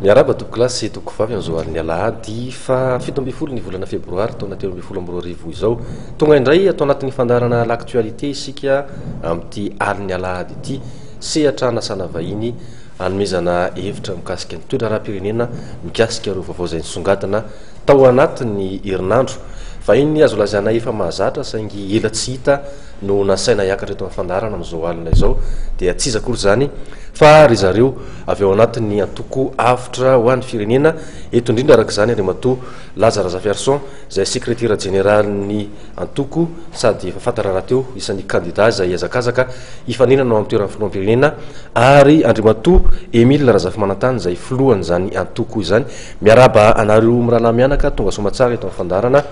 miaraba toko klasy toko vavy am'izao alin'ny alahady fa 17 ny volana febroary taona 2012 izao tonga indray atao anatin'ny fandarana l'actualité isika amin'ity alin'ny alahady ity sehatra nasana vahiny anomezana hevitra mikasika ny toeram-pirenena mikasika ireo vaovao izay nisongadina tao anatin'ny herinandro vahiny azo lazaina efa mahazatra saingy ela tsy hita no nasaina hiakatra eto amin'ny fandarana amin'izao alina izao dia tsy izakory zany fa ry zareo avy ao anatin'ny antoko avitra ho an'ny firenena eto indrindra araka izany ary matoa Lazara Zafiarson izay sekretera jeneralny antoko sady efa fantarana teo isan'ny kandida izay azakazaka hifanenana ao amin'ny toeran'ny filoham-pirenena ary andrimatoa Emile Razafimanantany izay filohan'izany antoko izany miaraba anareo mirana mianaka tonga somatsara eto amin'ny fandarana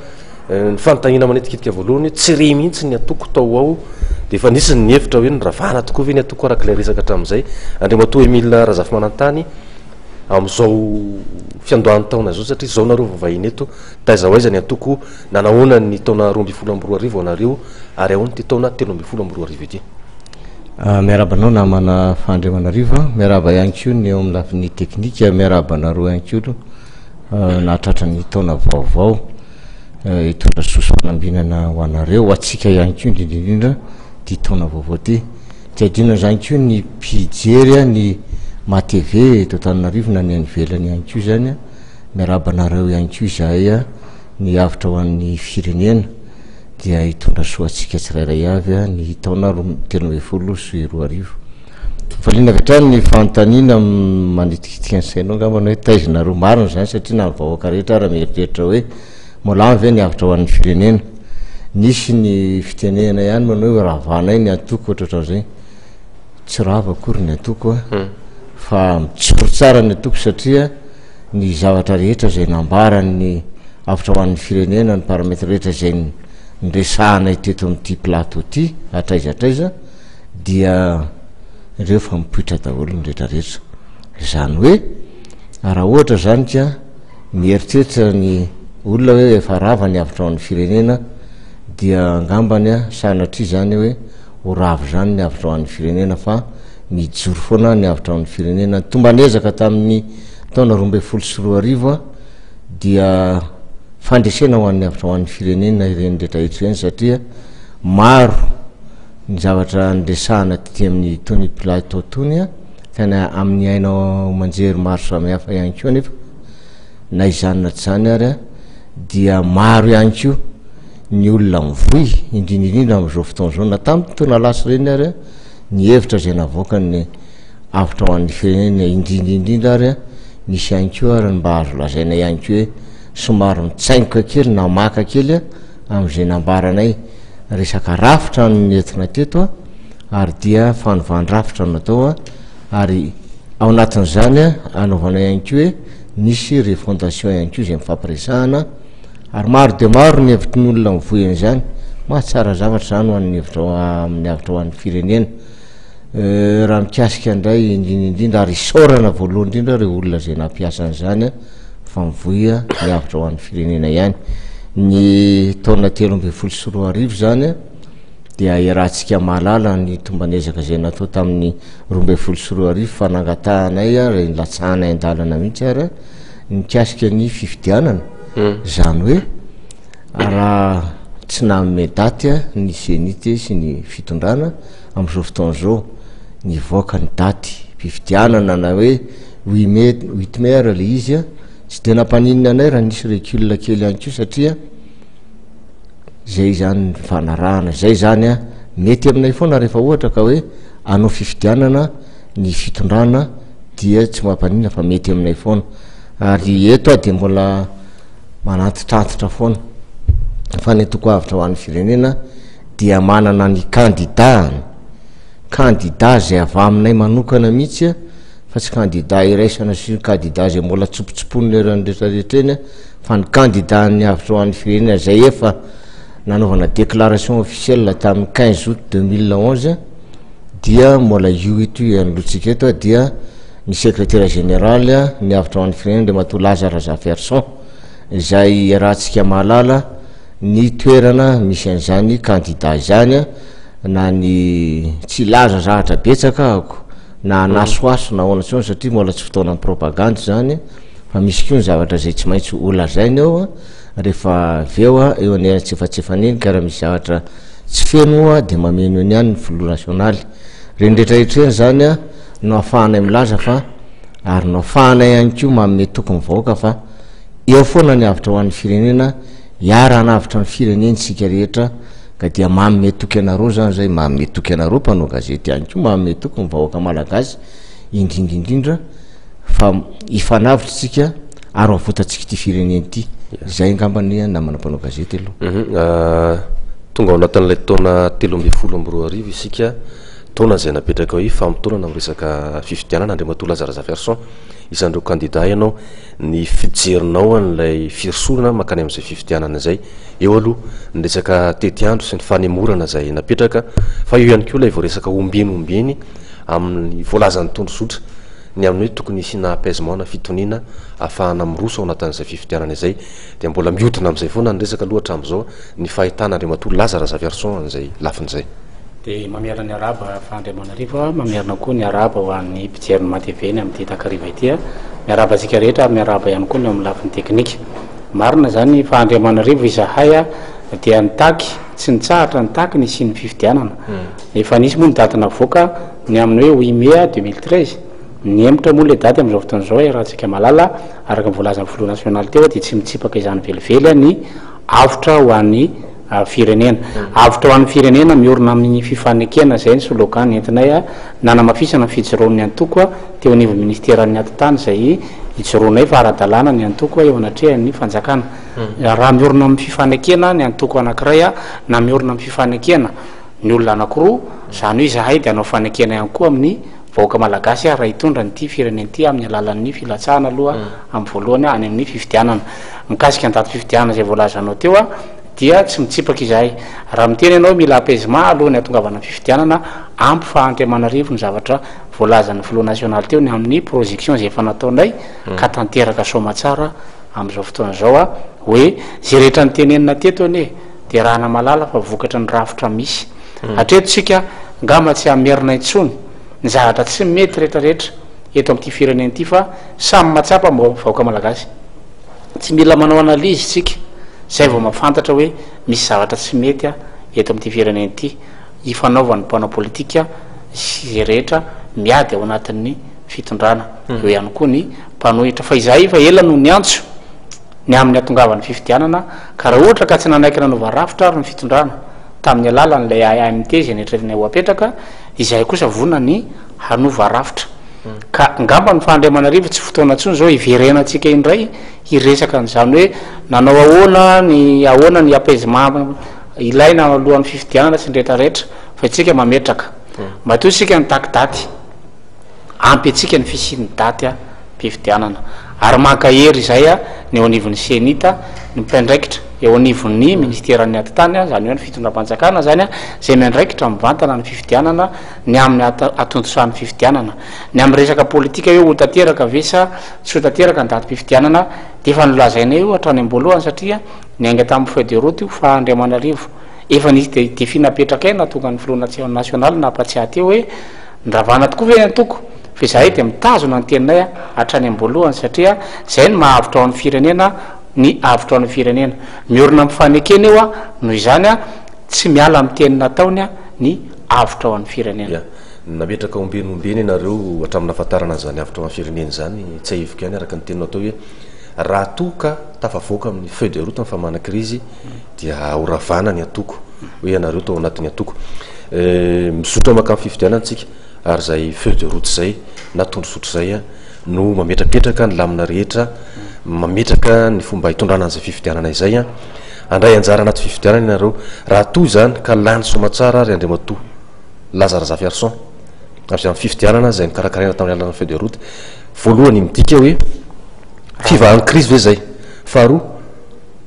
ny fanontaniana manetikitika voalohany tsy re mihitsy ny atoko tao ao dia efa nisy ny hevitra hoe ny ravana tokoa ve ny atoko arak'ilay resaka hatramin'izay andrimatoa Emile Razafimanantany amin'izao fiandohan'ny taona izao satria zao nareo vavahiny eto taiza hoaiza ny atoko nanahoana ny taona 2012 anareo ary ahoany ty taona 2012 ity miarabanao namana fandriamanariva miaraba ihany koa ny eo amin'ny lafiny teknika miaraba nareo ihany koa nahatratra ny taona vaovao hitondra soso fanambinana ho anareo atsika ihany koa indrindrindrindra ty taona vaovao ty tsy adinona zany koa ny mpijery ny matv eto Antananarivo na ny any ivelany ihany koa zany miarabanareo ihany koa izay ny avitra ho an'ny firenena dia hitondra soa atsika tsirairay avy ny taona 2012 falina avy ny fanontaniana manitikitika ny sainao ngambana hoe taizinareo marina zany satria na vahoaka rehetra raha mieritreritra hoe mola ve ny avitra ho an'ny firenena nisy ny fitenena ihany manao hoe ravanay ny atoko ohatraohatran'izay tsy rava akory ny atoko fa mitsoro tsara ny atoko satria ny zavatra rehetra zay nambarany avitra ho an'ny firenena ny paramètre rehetra zay nresahanay teto amin'ity plateau ty atraizatraiza dia ireo fa mipoitra daholo ny rehetrarehetra zany hoe raha ohatra zany ka mieritreritra ny olona hoe efa rava ny avitra ho an'ny firenena dia angambany sanatria zany hoe ho ravo zany ny avitra ho an'ny firenena fa mijoro foana ny avitra ho an'ny firenena tombanezaka tamin'ny taona 2012 dia fandresena ho an'ny avitra ho an'ny firenena ireny rehetrarehetra ireny satria maro ny zavatra nresahana ty amin'ny tony plateau tony tena amin'ny ainao manjery maro samihafa ihany koa nefa na izany tsy zany ary dia maro ihany koa ny olona mivoy indrindrindrindra amin'izao fotoan'izao na tamin'ny taona lasa reny ary ny hevitra zay navoaka ny avitra ho an'ny firenena indrindrindrindra ary misy ihany koa ary mba azo lazaina ihany koa hoe somary mitsaingoka kely na maka kely amin'izay nambaranay resaka rafitra ny entina teto ary dia fanovandrafitra natao ary ao anatin'izany anaovana ihany koa hoe nisy refondation ihany koa zay mifampiresahana ary maro dia maro ny hevitry ny olona mivoy an'izany mahatsara zavatra zany ho an'ny hevitra amin'ny avitra ho an'ny firenena raha mikasika indray indrindrindrindra ary isaorana voalohany indrindra reo olona zay nampiasa an'izany fa mivoy ny avitra ho an'ny firenena ihany ny taona 2012 zany dia iarahantsika mahalala ny tombanezaka zay natao tamin'ny 2012 fanangatahanay ry latsahanay an-dalana mihitsy ary nikasika ny fifidianana zany hoe raha tsy nanome daty ny senity sy ny fitondrana amin'izao fotoan'izao nivoaka ny daty fifidianana na hoe 8 mai le izy tsy de nampaninina anay raha nisy recul kely ihany koa satria zay zany fanarahana zay zany mety aminay foana rehefa ohatra ka hoe anao fifidianana ny fitondrana dia tsy mampanina fa mety aminay foana ary eto dia mbola manatitratitra foana fa ny toko avitra ho an'ny firenena dia manana ny kandida zay avy aminay manokana mihitsy fa tsy kandida iraisana sy kandida zay mbola tsopotsopony lerany rehetrarehetra eny fa ny kandida ny avitra ho an'ny firenena zay efa nanaovana déclaration officielle tamin'ny 15 août 2011 dia mbola io eto anolotsika eto dia ny secrétaire général ny avitra ho an'ny firenena de matoa Lazara Zafiarson izay rahantsika mahalala ny toerana misy an'izany kandida izany na ny tsy laza zavatra betsaka ako na nasoaso na oana tsony satria mola tsy fotoana propagande zany fa misy ko ny zavatra zay tsy maintsy olazainy ao rehefa veoa eo any tsefatsefaniny karaha misy zavatra tsy fenoa de mameno eny any ny filoha nasionaly renydretrarehetreny zany a no afahanay milaza fa ary no afahanay ihany ko manome tokony vahoaka fa eo foana ny avitra ho an'ny firenena hiara anavitra ny fireneny sika rehetra ka dia manome toky anareo zany zay manome toky anareo mpanao gazety ihany ko manome tokony vahoaka malagasy indrindraindrindra fa ifanavitra tsika ary mavotatsika ty fireneny ty zay ngambany namana mpanao gazety aloha tonga ao anatin'ilay taona 13 isika taona zay napetraka hoe fampitonana am resaka fifidianana andriamatoa Lazara Verson isan'ireo candidat ianao ny fijerinao an'ilay firosorana makany am'izay fifidianana zay eo aloha ny resaka tetiandro sy ny fanemorana zay napetraka fa io ihany koa lay vao resaka ombiny amin'ny voalazan'ny tondrosotra ny amin'ny hoe tokony isina apaisement na fitoniana afahana miroso ao anatin'izay fifidianana izay dia mbola mihodina am'izay foana ny resaka aloha hatram'izao ny fahitana andriamatoa Lazara Verson an'izay lafin'izay de mamiarana ny araba fa Andriamanarivo mamiarana koa ny araba ho an'ny mpijeriny mateveny amin'ny takariva ity miaraba tsika rehetra miaraba ihany koa ny amin'ny lafin'ny teknika marina zany fa Andriamanarivo izahay dia nitaky tsy nitsahatra nitaky ny sy ny fifidianana efa nisy moa ny daty navoaka ny amin'ny hoe 8 mai 2013 ny emitra moa le daty am'izao fotoana zao raha tsika malala araka nyvoalazan'ny filoha nasionaly teo dia tsy mitsipaka izany velively ny avotra ho an'ny firenena avitra ho an'ny firenena miorina amin'ny fifanekena zay ny slogan entinay nanamafisana ny fijoroan'ny antoko teo anivo ministéran'ny atitany zay ijoroanay fa ara-dalàna ny antoko eo anatrehan'ny fanjakana raha miorina amin'ny fifanekena ny antoko anankiray na miorina amin'ny fifanekena ny olona anankiroa zany hoe zahay de anao fanekena ihany koa amin'ny vahoaka malagasy raha hitondra nyty fireneny ty amin'ny alalan'ny filatsahana aloha amin'ny voalohany any amin'ny fifidianana mikasika andaty fifidianana zay voalazanao teo dia tsy mitsipaka izahay raha miteny ianao mila apaisement aloha ny atongavana fifidianana ampy fa Andriamanarivo ny zavatra voalazan'ny filoha nasionaly teo ny amin'ny projection zay efa nataonay ka tanteraka somatsara am'izao fotoana zao hoe zay rehetra ny tenenina teto ane de raha namalala fa vokatra ny rafitra misy hatretotsika ngamba tsy amerina intsony ny zavatra tsy mety rehetrarehetra eto am'ty fireneny ty fa samy matsapa mbo vahoaka malagasy tsy mila manao analizy tsika zay vao mafantatra hoe misy zavatra tsy mety eto am'ty fireneny ty ifanaovan'ny mpanao politika sy rehetra miady ao anatin'ny fitondrana eo ihany koa ny mpanohitra fa izahay fa ela no ny antso ny amin'ny atongavan'ny fifidianana ka raha ohatra ka tsy nanaiky nanova rafitra ary ny fitondrana tamin'ny alala n'lay AMT zay netrenay ho apetraka izahay kosa vona ny hanova rafitra ka ngamba ny Andriamanarivo tsy fotoana tsony zao iverenatsika indray iresaka n'zany hoe nanao ahoana ny apaisement ilaina alohan'ny fifidianana sy nrehetrarehetra fa itsika mametraka matoa tsika nitaky daty ampy atsika ny fisin'ny daty fifidianana ary mankahery izay ny eo anivon'ny senita ny mpiandraikitra eo anivon'ny ministéran'ny atitany zany hoe ny fitondram-panjakana zany zay miandraikitra mivantana ny fifidianana ny amin'ny atontosan'ny fifidianana ny amin'ny resaka politika hoe ho tateraka vesa tsy ho tateraka ny daty fifidianana de efa nolazainay io hatrany am-boalohany satria ny ainga tamin'ny feuille de route io fa Andriamanarivo efa nisy de finapetraka natonga ny filoha nasionaly nampatsiahy hoe ndravana tokoa ve antoko fa zahay de mitazona ny teninay hatrany am-boalohany satria zay ny mahavitra ao amin'ny firenena ny avitra ao amin'ny firenena miorina mifanekena eo noho izany tsy miala amin'ny teny nataony ny avitra ao amin'ny firenena nametraka ombenombeny nareo hatramin'ny afantarana zany avitra ao amin'ny firenena zany tsy ahivoka ihany araka ny teninao atao hoe raha toka tafavoaka amin'ny feuille de route famana crise dia oravana ny atoko hoe anareo tao anatin'ny atoko misotra maka amin'ny fifidianana tsika ary zay feuille de route zay na tondrosotra zay no mametrapetraka ny lamina rehetra mametraka ny fomba hitondrana an'izay fifidianana izay andray anjara anaty fifidianana ianareo raha toy zany ka lany somatsara ary Andriamatoa Lazara Verson am'izay amin'ny fifidianana zay nikarakaraina tamin'ny alalan'ny feuille de route voalohany midika hoe fivahan'ny crise ve zay faharoa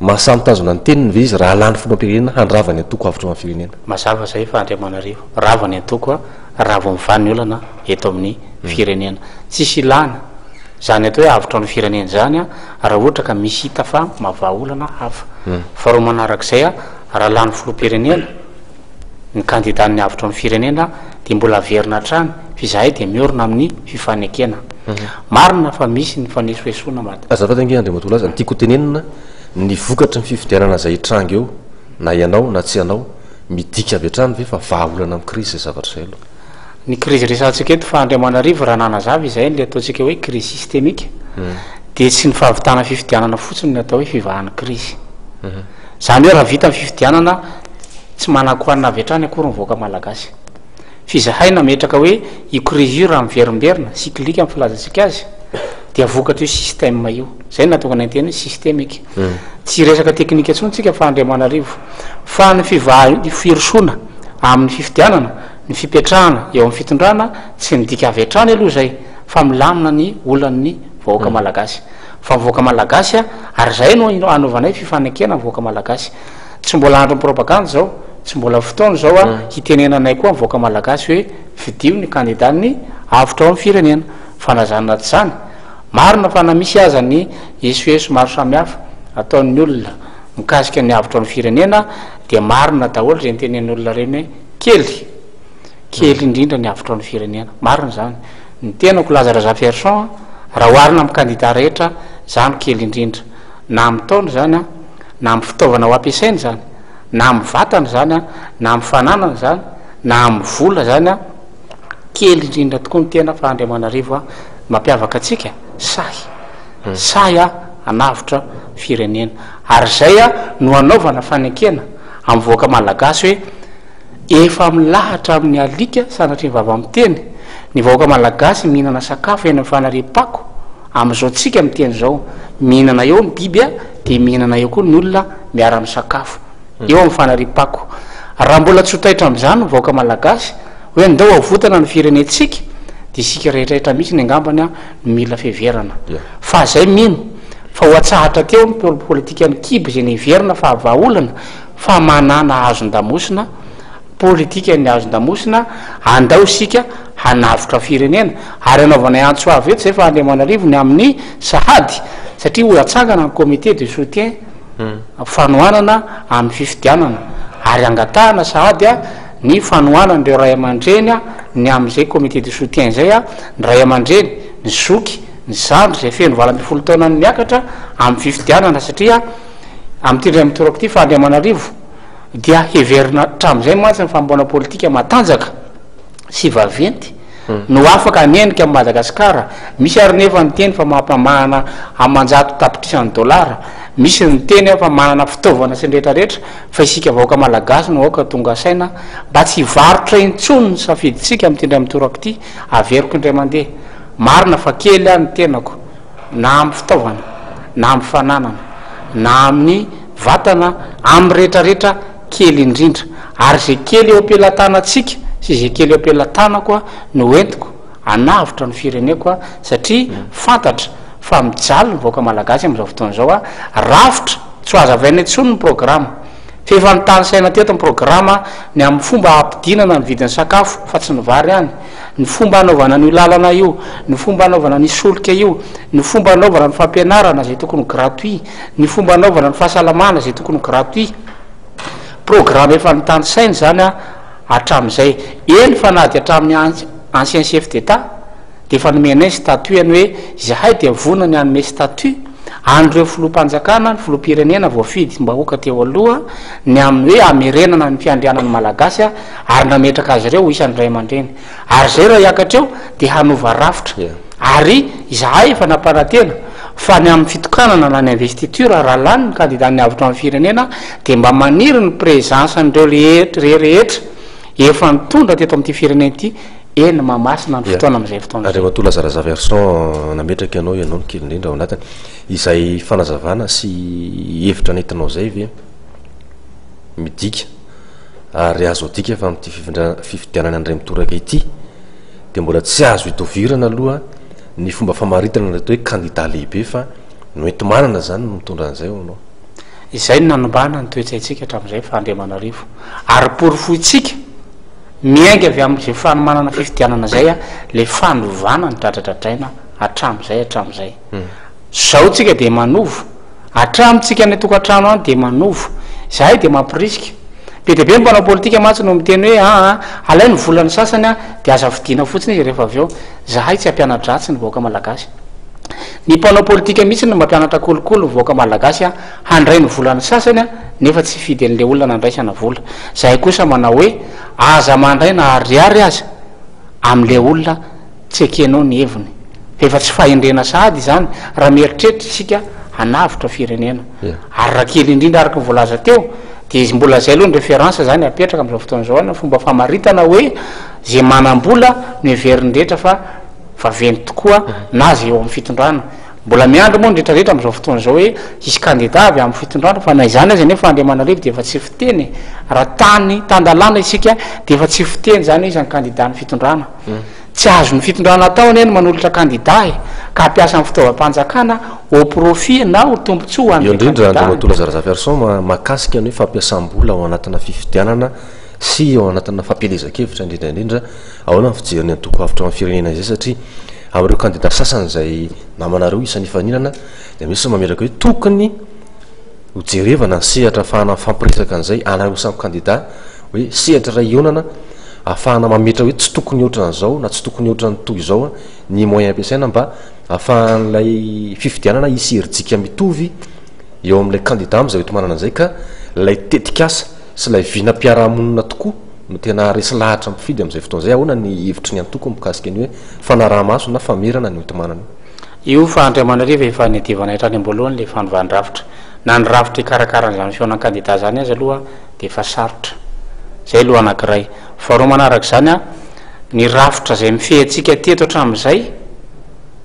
mahasamytazona ny teniny ve izy raha lany fomba ampirenena handravany atoko avitra amin'ny firenena mazava zay fa Andriamanarivo ravany atoko raha vao mivany olana eto amin'ny firenena tsisy ilana zany atao hoe avitra amin'ny firenena zany raha ohatra ka misy hita fa mavaolana hafa fa ro manarak'izay raha lany filoha-pirenena ny candidat ny avitra ny firenena de mbola verina trany fizahay de miorona amin'ny fifanekena marina fa misy ny fanesoesoana maty azafady Andriamatola azy tiako tenenina ny vokatry ny fifidianana zay tranga eo na ianao na tsy ianao midika avy atrany ve fa vahaolana amin'ny crise zavatra zay aloha ny crise resantsika eto fa Andriamanarivo raha nanazavy izay le ataontsika hoe crise systémique de tsy ny fahavitana fifidianana fotsiny ny atao hoe fivahana crise zany hoe raha vita ny fifidianana tsy manakoanina avy atrany akory nyvoaka malagasy fizahay nametraka hoe io crise io raha miverimberina cyclique amin'ny filazantsika azy dia vokatra io système io zay natokana ny teny hoe systémique tsy resaka teknika antsontsika fa Andriamanarivo fa ny firosoana amin'ny fifidianana ny fipetrahana eo amin'ny fitondrana tsy midika avy atrany aloha zay fa milamina ny olan'ny vahoaka malagasy fa mivoaka malagasy ary zay no anaovanay fifanekena mivoaka malagasy tsy mbola andro propagande zao tsy mbola fotoana zao hitenenanay koa mivoaka malagasy hoe fidio ny candidat ny avitra ao amin'ny firenena fanazana tsy zany marina fa na misy aza ny esoeso maro samihafa ataon'ny olona mikasika ny avitra ao amin'ny firenena dia marina daholo reny tenen'ny olona reny hoe kely indrindra ny avitra ao amin'ny firenena marina zany ny tenako Lazare Zaferson raha oharina amin'ny candidat rehetra zany kely indrindra na amin'ny taona zany na amin'ny fitaovana ho ampiasaina zany na amin'ny vatana zany na amin'ny fananana zany na amin'ny vola zany kely indrindra tokoa ny tena fa Andriamanarivo mampiavaka atsika say anavitra firenena ary zay no anaovana fanekena amin'ny voaka malagasy hoe efa milahatra amin'ny alika sanatria ny vava miteny ny vahoaka malagasy mihinana sakafo eny amin'ny fanariam-pako am'izao tsika miteny zao mihinana eo ny biby de mihinana eo koa ny olona miara-my sakafo eo amin'ny fanariam-pako raha mbola tsy hotaitra am'izany vahoaka malagasy hoe ndao avotana ny firenetsika de sika rehetrarehetra misy ny angambany no mila fiverana fa zay mino fa ho atsahatra teo ny politika ny kiby zay ny iverina fa vahaolana fa manana azon-damosina politika ny azon-damosina andao sika hanavitra firenena ary anaovanay antso avy eto zay fa Andriamanarivo ny amin'ny sahady satria ho atsangana ny comité de soutien fanohanana amin'ny fifidianana ary angatahana sahady ny fanohanana reo ray aman-dreny ny am'izay comité de soutien zay ny ray aman-dreny ny zoky ny zandry zay feno 20 taona ny miakatra amin'ny fifidianana satria amin'ny tindray mitorako ty fa Andriamanarivo dia heverina tram'izay mantsy ny famboana politika matanjaka sy vaventy no afaka anenika amin'ny Madagasikara misy ary nefa ny teny fa mampamahana amanjato tapitrisan'ny dolara misy ny teny fa manana fitaovana sy nrehetrarehetra fa isika vahoaka malagasy no aoka tonga saina mba tsy varotra intsony ny safiditsika amin'ny tindray mitorako ty averiko indray mandeha marina fa kely ny tenako na amin'ny fitaovana na amin'ny fananana na amin'ny vatana amin'ny rehetrarehetra kely indrindra ary zay kely eo ampelatanatsika sy zay kely eo ampelatana no entiko anavitra ny fireneko satria fantatra fa mijaly ny vahoaka malagasy am'izao fotoana zao rafitra tsy azavaina intsony ny programma fefa nitany saina teto ny programma ny amin'ny fomba ampidinana ny vidin'ny sakafo fa tsy ny vary any ny fomba anaovana ny lalana io ny fomba anaovana ny solika io ny fomba anaovana ny fampianarana zay tokony gratuit ny fomba anaovana ny fahasalamana zay tokony gratuit programme efa nitany saina zany hatram'izay eny fa nady hatramin'ny ancien chef d'état de efa nomenay statut any hoe zahay de vonany anome statut andreo filoham-panjakana ny filoham-pirenena voafidy mba hoka teo aloha ny amin'ny hoe amerenana ny fiandrianany malagasy ary nametraka azy ireo isan'ny ray aman-dreny ary zay raha hiakatreo de hanova rafitra ary zahay efa nampanantena fa ny amin'ny fitokanana na ny investiture raha lany ny candidat ny avitra amin'ny firenena de mba maniry ny présence an'ireo rehetra efa nitondra teto amin'ity firenena ity eny mamasina ny fotoana am'izay fotoana Andriamatola Lazare Zaferson nametraka ianao ny kely indrindra ao anatiny izay fanazavana sy hevitra nentinao zay ve midika ary azo adika fa amin'ity fifidianana andray mitoraka ity de mbola tsy azo hitovirana aloha ny fomba famaritana natao hoe candidat lehibe fa noety manana zany no mitondra an'izay anao izay no nanombana ny toetsaitsika hatram'izay fa Andriamanarivo ary porofoitsika miainga avy am'izay fanomanana fifidianana zay le fanovana ny dradradradraina hatram'izay zao tsika de manovo hatramitsika ny tokantrano any de manovo zahay de mampirisika be de be mpanao politika matsy no miteny hoe alay ny volany sasany de aza fidina fotsiny izy rehefa avy eo zahay tsy ampianatra atsy ny vahoaka malagasy ny mpanao politika mihitsy no mampianatra kolokolo ny vahoaka malagasy handray ny volany sasany nefa tsy fidy an'le olona nandraisana vola zahay kosa manao hoe aza mandray na ariary aza am'le olona tsy ekenao ny heviny efa tsy fahendrena sady zany raha mieritreritra isika hanavitra firenena ary raha kely indrindra araky ny voalaza teo de izy mbola zay aloha ny référence zany apetraka am'izao fotoan'izao ana fomba famaritana hoe zay manam-bola no heverinydrehetra fa vaveny tokoa na zy eo amin'ny fitondrana mbola miandro moa ndretrarehetra am'izao fotoan'izao hoe isy candidat avy amin'ny fitondrana fa na izany azy nefa Andriamanarivo de efa tsy fiteny raha tandalana isika de efa tsy fiteny zany hoe izy ny candidat ny fitondrana tsy azo ny fitondrana ataony eny manolotra candidat ka ampiasa amin'ny fitaovam-panjakana au profit na ho tombontsoa ho an'le indrindra andriamatola Zarazaferison mahakasika ny hoe fampiasam-bola ao anatina fifidianana sy ao anatina fampelezan-kevitra indrindraindrindra ahoana ny fijeriny antoko avitra amin'ny firenena izay satria amin'ireo candidat sasany zay namanareo isan'ny faninana de misy mameraka hoe tokony hojerevana ny sehatra ahafahana fampiresaka an'izay anareo samy candidat hoe sehatra ray ionana ahafahana mametra hoe tsy tokony ohatran'izao na tsy tokony ohatran'ny toy izao ny moyen ampiasaina mba ahafahan'lay fifidianana isy heritsika mitovy eo amin'ilay candidat am'izay hoetomanana an'izay ka lay tetikasa sy lay vina mpiarahamonina tokoa no tena resy lahatra mifidy am'izay fotoan'izay ahoana ny hevitry ny antoko mikasika ny hoe fanaraha-maso na famerana ny hoetomanana io fa Andriamanarivo efa nidivana hatrany amboloany le fandovandrafitra na ny ravitra ikarakaran'izany fiona candidat zany azy aloha de efa sarotra zay aloha anankiray faharoa manaraka zany ny rafitra zay mifehatsika teto hatramin'izay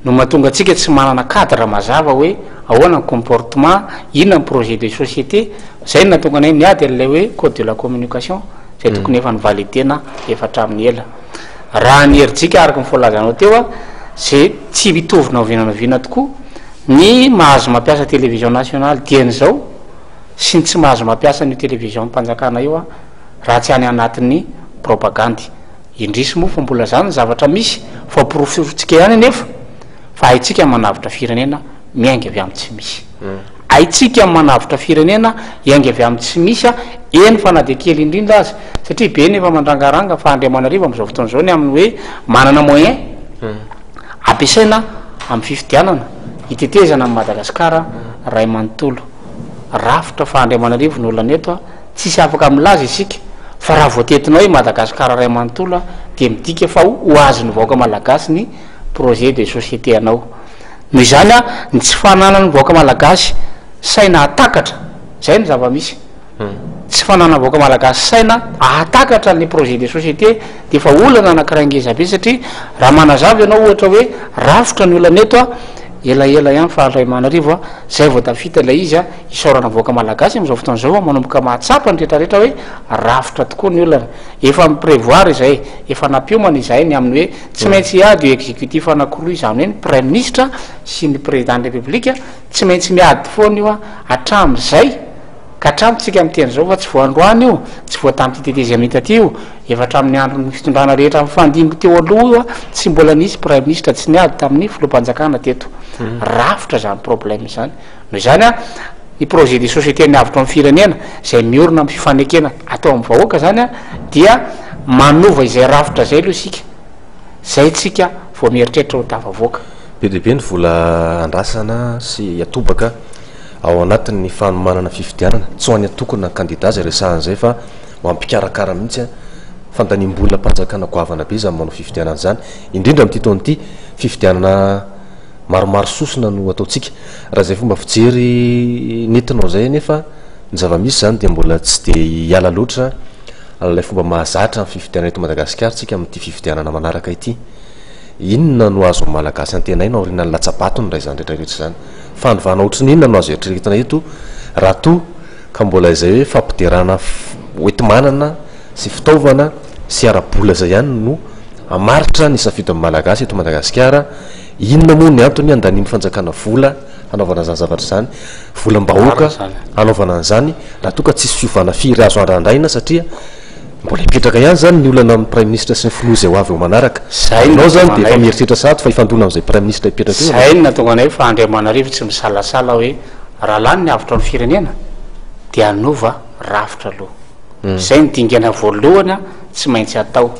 no mahatonga atsika tsy manana cadre mazava hoe ahoana ny comportement inona ny projet de société zay no natonga nay niady an'lay hoe code de la communication zay tokony efa nivalidena efa hatramin'ny ela raha ny heritsika araky ny folazanao teo zay tsy mitovina vinanavina tokoa ny mahazo mampiasa télévision nationale dian'izao sy ny tsy mahazo mampiasa ny télévision mpanjakana io raha tsy any anatin'ny propagandy indrisy moa fa mbola zany zavatra misy fa poroforotsika ihany nefa fa haitsika manavitra firenena miaingy avy amin'ny tsy misy haitsika manavitra firenena iangy avy amin'ny tsy misy eny fa na de kely indrindra azy satria be nefa mandrangaranga fa Andriamanarivo am'izao fotoan'izao ny amin'ny hoe manana moyen ampiasaina amin'ny fifidianana hitetezana amin'ny Madagasikara ray manontolo rafitra fa Andriamanarivo ny olona eto tsisy afaka milaza isika fa raha voatetinao hoe Madagasikara ray manontolo de midika fa ho azo ny vahoaka malagasy ny projet de société anao noho izany ny tsy fananany vahoaka malagasy saina atakatra zay ny zava-misy tsy fanana vahoaka malagasy saina atakatra ny projet de société de fa olana anakirangeza be satria raha manazava ianao ohatra hoe rafitra ny olana eto elaela ihany fa Andriamanarivo zay vao tafita ilay izy isaorana vahoaka malagasy am'izao fotoan'izao manomboka mahatsapa ny rehetrarehetra hoe rafitra tokoa ny olana efa miprevoir izay efa nampiomana izay ny amin'ny hoe tsy maintsy ady io exécutif anakiroa izany hoe ny premier ministre sy ny président de république tsy maintsy miady foana io hatramin'izay ka hatramintsika miteny zao fa tsy voandroany io tsy voatamty tetezi amita ty io efa hatramin'ny andro ny fitondrana rehetra mifandimbo teo aloha io tsy mbola nisy premier ministre tsy niady tamin'ny filoham-panjakana teto rafitra zany problème zany noho izany ny projet de société niavitra amin'ny firenena zay miorona amin'ny fifanekena atao amin'ny vahoaka zany dia manova izay rafitra zay aloha isika zay tsika vao mieritreritra ho tafavoaka be dehibe ny vola andrasana sy atobaka ao anatin'ny fanomanana fifidianana tsy ho any atokony na candidat zay resahan'izay fa ho ampikarakara mihitsy fandanim-bola mpanjakana goavana be zany manao fifidianana zany indrindra amin'ity taonyity fifidianana maromaro sosona no ataotsika raha zay fomba fijery nentinao zay nefa ny zava-misy zany de mbola tsy de hiala loatra lay fomba mahazatra ny fifidianana eto Madagasikara tsika amin'ity fifidianana manaraka ity inona no azo malagasy antenaina aorina ny latsapato ny ray zany rehetrarehetra zany fandovana ohatry ny inona no azo eritreretana eto raha to ka mbola izay hoe fampiderana hoetimanana sy fitaovana sy ara-bola zay ihany no amaritra ny safidy amin'ny malagasy eto Madagasikara inona moa ny antony andaniny fanjakana vola hanaovana zany zavatra zany volam-bahoaka hanaovana an'izany raha toa ka tsisy fiovana firy azo andrandraina satria mbola mipetraka ihany zany ny olana amin'ny prime ministre sy ny filoha zay ho avy eo manaraka zaynao zany de efa mieritreritra sato fa ifandona am'izay prime ministre ipetraka eo zay ny natonga anay fa Andriamanarivo tsy misalasala hoe raha lany ny avitra ny firenena de anova rafitra aloha zay nydingana voalohanya tsy maintsy atao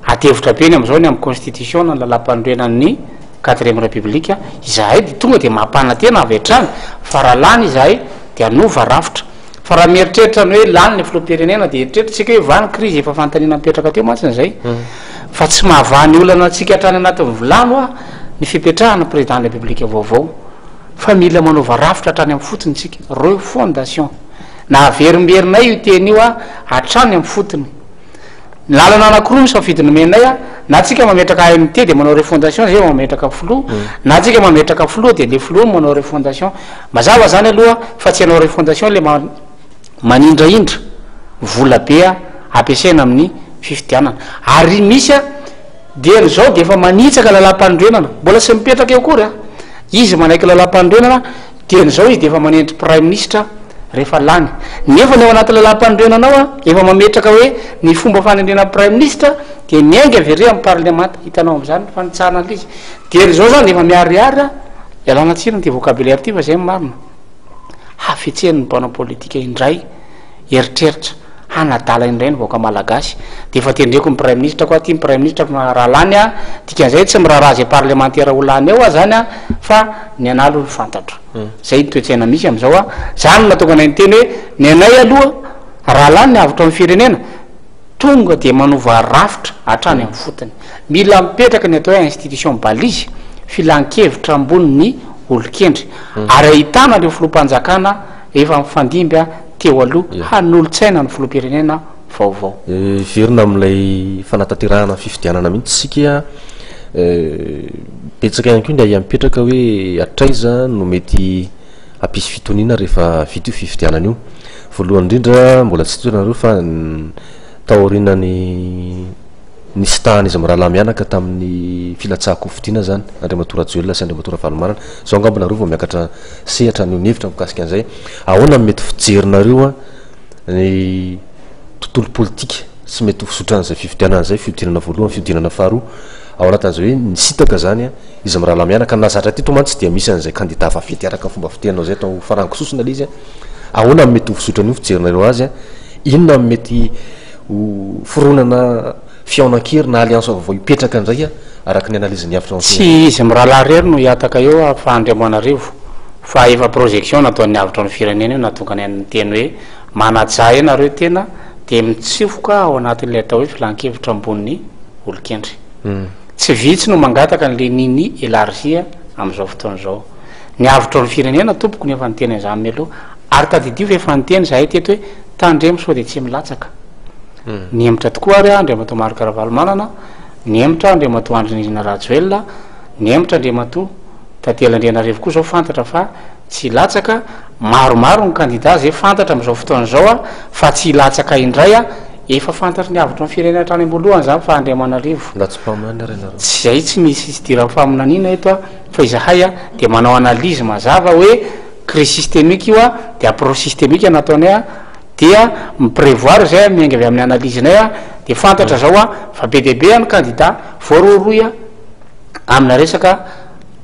atevitra be ny am'izao ny amin'ny constitution na lalam-pandroenan'ny 4e république izahay de tonga de mampana tena avy atrany fa raha lany izahay de anova rafitra fa raha mieritreritrany hoe lany ny filoam-pirenena de eritrerititsika hoe vany crise efa fantanina mipetraka teo mantsiny zay fa tsy mahavany olana atsika hatrany anatin'ny volano a ny fipetrahana président de la république vaovao fa mila manova rafitra hatrany amin'ny fotony tsika refondation na averimberinay io teny io a hatrany amin'ny fotony lalana anakiroa misafidiny menay a na tsika mametraka AMT de manao refondation zay mametraka flo na tsika mametraka flo de le flo manao refondation mazava zany aloha fa tsy anao refondation le manindraindra vola be a ampiasaina amin'ny fifidianana ary misy a de zao de efa manitsaka lalam-pandroenana mbola tsy mipetraka eo kory a izy manaiky lalam-pandroenana de zao izy de efa manendry prime ministre rehefa lany nefa ny ao anaty lalam-pandroenanao a efa mametraka hoe ny fomba fanendrena prime ministre de miainga avy amin'ny parlemanta hitanao am'zany fanitsahana lizy de zao zany efa miariary a ialana tsirany ty vocabulaire ty fa zay marina hafetsen'ny mpanao politika indray eritreritra hanadala indray ny vaoka malagasy de efa tendreko ny prime ministre koa ty ny prime ministre raha lany a dikan'izay tsy miraharazy parlementaire ho lany eo a zany a fa ny analo fantatro zay toetsaina misy am'izao a zany mahatonga anay nyteny hoe ny anay aloha raha lany ny avitra amin'ny firenena tonga de manova rafitra hatrany amin'ny fotony mila mipetraka ny atao hoe institution balizy filan-kevitra ambony ny olon-kendry ary ahitana le filoam-panjakana efa mifandimby a teo aloha hanolo-tsaina ny filoam-pirenena vaovao verina amin'ilay fanatanterahana fifidianana mihitsy sika petsaka ihany koa ny aia mipetraka hoe atraiza no mety ampisy fitoniana rehefa vita io fifidianana io voalohany indrindra mbola tsy toenareo fa taorinany nisy tahany izy am'rahala mianaka tamin'ny filatsahako fidiana zany andriamatora joelona sy andriamatora valomanana zao angambonareo vao miakatra sehatra ny onevitra mikasika an'izay ahoana mety fijerinareo a ny tontolo politika tsy mety fisotran'zay fifidianana zay fiodinana voalohany fiodinana faharoa ao anatin'zay hoe nisitaka zany a izy am'rahala mianaka nazatra ty tomantsy dia misy an'izay candidat vavety araka fomba fitenanao zay atao farankososina le izy a ahoana mety ho fisotrany io fijerinareo azy a inona mety foronana fiaonan-kery na alliance vaovao ipetraka indray a araky ny analizy ny avitra tsy izy mirahalahy rery no hiataka eo fa Andriamanarivo fa efa projection nataon'ny avitra ny firenena io natonga ny an'ny teny hoe manajay enareo tena de mitsifoka ao anatin'le atao hoe filan-kevitra ambon'ny olo-kendry tsy vitsy no mangataka n'le niny élargia am'izao fotoana zao ny avitra ny firenena tompoko ny efa nyteny an'izany meloha ary tadidio fa efa nyteny zahay teto hoe tandremo sao de tsy milatsaka niemitra tokoa ary andriamato marikaravalmanana niemitra andriamato andrinirina rajoelona niemitra andriamato tatelandrianarivo koa zao fantatra fa tsy latsaka maromaro ny candidat zay fantatra am'izao fotoana zao a fa tsy latsaka indray a efa fantatra ny avitra ny firenena hatrany amboalohany zany fa Andriamanarivo tsy zay tsy misy sidira faminanina eto a fa izahay a de manao analyse mazava hoe crise systémique io a de approche systémique nataonay a dia miprévoir zay miainga avy amin'ny analysenay a de fantatra zao a fa be debe any candidat voaroroy a amina resaka